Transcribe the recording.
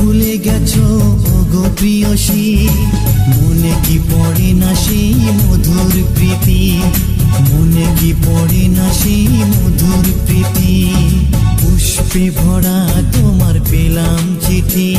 ভুলে গেছো গো প্রিয়সী, মনে কি পড়ে না সেই মধুর প্রীতি, মনে কি পড়ে না সেই মধুর প্রীতি। পুষ্পে ভরা তোমার পেলাম চিঠি।